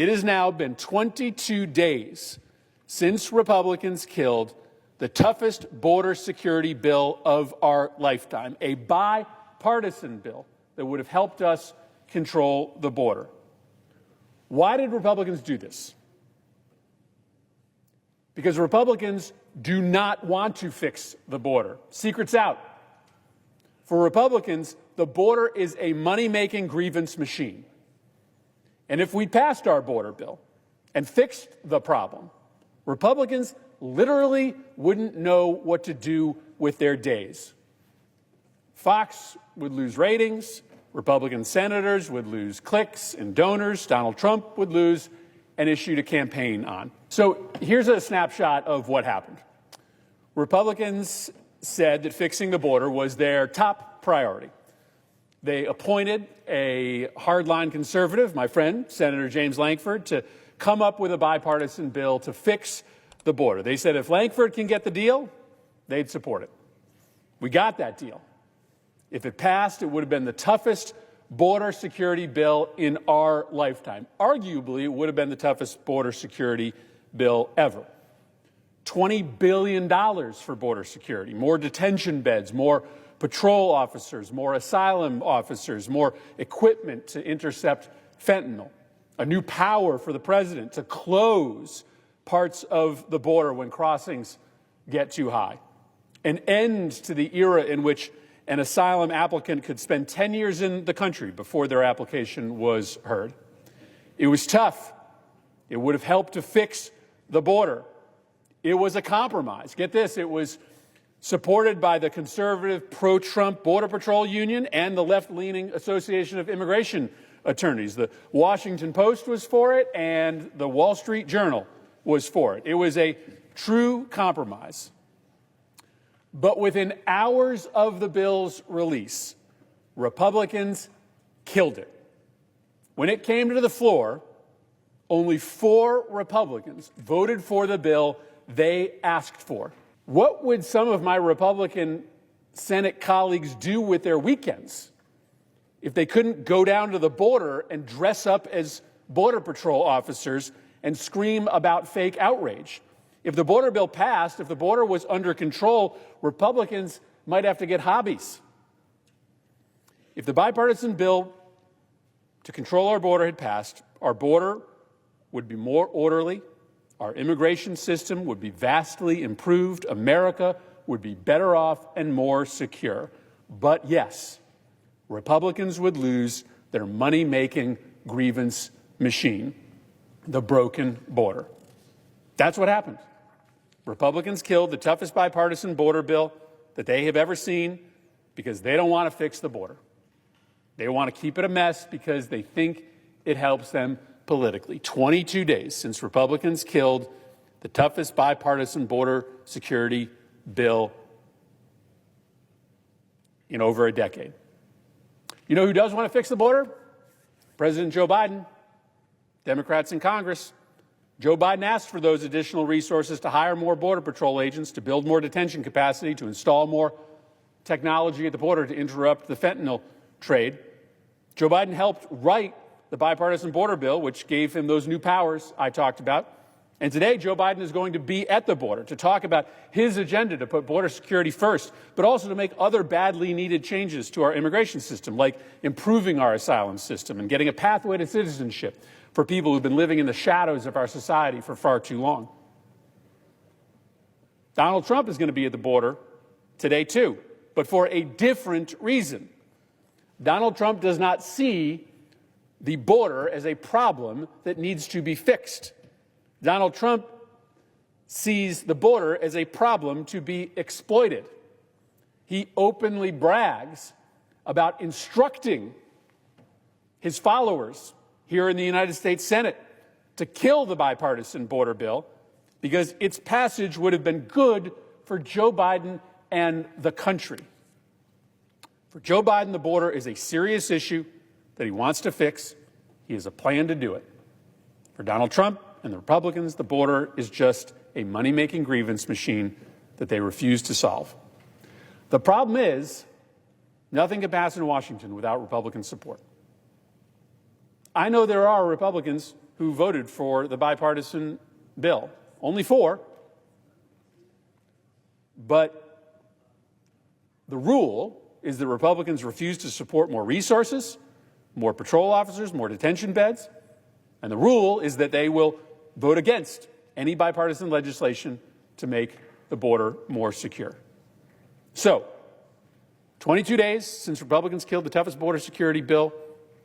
It has now been 22 days since Republicans killed the toughest border security bill of our lifetime, a bipartisan bill that would have helped us control the border. Why did Republicans do this? Because Republicans do not want to fix the border. Secret's out. For Republicans, the border is a money-making grievance machine. And if we passed our border bill and fixed the problem, Republicans literally wouldn't know what to do with their days. Fox would lose ratings, Republican senators would lose clicks and donors, Donald Trump would lose an issue to campaign on. So here's a snapshot of what happened. Republicans said that fixing the border was their top priority. They appointed a hardline conservative, my friend, Senator James Lankford, to come up with a bipartisan bill to fix the border. They said if Lankford can get the deal, they'd support it. We got that deal. If it passed, it would have been the toughest border security bill in our lifetime. Arguably, it would have been the toughest border security bill ever. $20 billion for border security, more detention beds, more patrol officers, more asylum officers, more equipment to intercept fentanyl, a new power for the president to close parts of the border when crossings get too high, an end to the era in which an asylum applicant could spend 10 years in the country before their application was heard. It was tough. It would have helped to fix the border. It was a compromise. Get this, it was supported by the conservative pro-Trump Border Patrol Union and the left-leaning Association of Immigration Attorneys. The Washington Post was for it, and the Wall Street Journal was for it. It was a true compromise. But within hours of the bill's release, Republicans killed it. When it came to the floor, only 4 Republicans voted for the bill they asked for. What would some of my Republican Senate colleagues do with their weekends if they couldn't go down to the border and dress up as Border Patrol officers and scream about fake outrage? If the border bill passed, if the border was under control, Republicans might have to get hobbies. If the bipartisan bill to control our border had passed, our border would be more orderly, our immigration system would be vastly improved, America would be better off and more secure. But yes, Republicans would lose their money-making grievance machine, the broken border. That's what happened. Republicans killed the toughest bipartisan border bill that they have ever seen because they don't want to fix the border. They want to keep it a mess because they think it helps them politically. 22 days since Republicans killed the toughest bipartisan border security bill in over a decade. You know who does want to fix the border? President Joe Biden, Democrats in Congress. Joe Biden asked for those additional resources to hire more Border Patrol agents, to build more detention capacity, to install more technology at the border to interrupt the fentanyl trade. Joe Biden helped write the bipartisan border bill, which gave him those new powers I talked about. And today, Joe Biden is going to be at the border to talk about his agenda to put border security first, but also to make other badly needed changes to our immigration system, like improving our asylum system and getting a pathway to citizenship for people who've been living in the shadows of our society for far too long. Donald Trump is going to be at the border today, too, but for a different reason. Donald Trump does not see the border as a problem that needs to be fixed. Donald Trump sees the border as a problem to be exploited. He openly brags about instructing his followers here in the United States Senate to kill the bipartisan border bill because its passage would have been good for Joe Biden and the country. For Joe Biden, the border is a serious issue that he wants to fix. He has a plan to do it. For Donald Trump and the Republicans, the border is just a money-making grievance machine that they refuse to solve. The problem is, nothing can pass in Washington without Republican support. I know there are Republicans who voted for the bipartisan bill. Only 4. But the rule is that Republicans refuse to support more resources, more patrol officers, more detention beds. And the rule is that they will vote against any bipartisan legislation to make the border more secure. So, 22 days since Republicans killed the toughest border security bill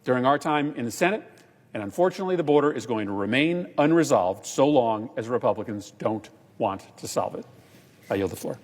during our time in the Senate, and unfortunately the border is going to remain unresolved so long as Republicans don't want to solve it. I yield the floor.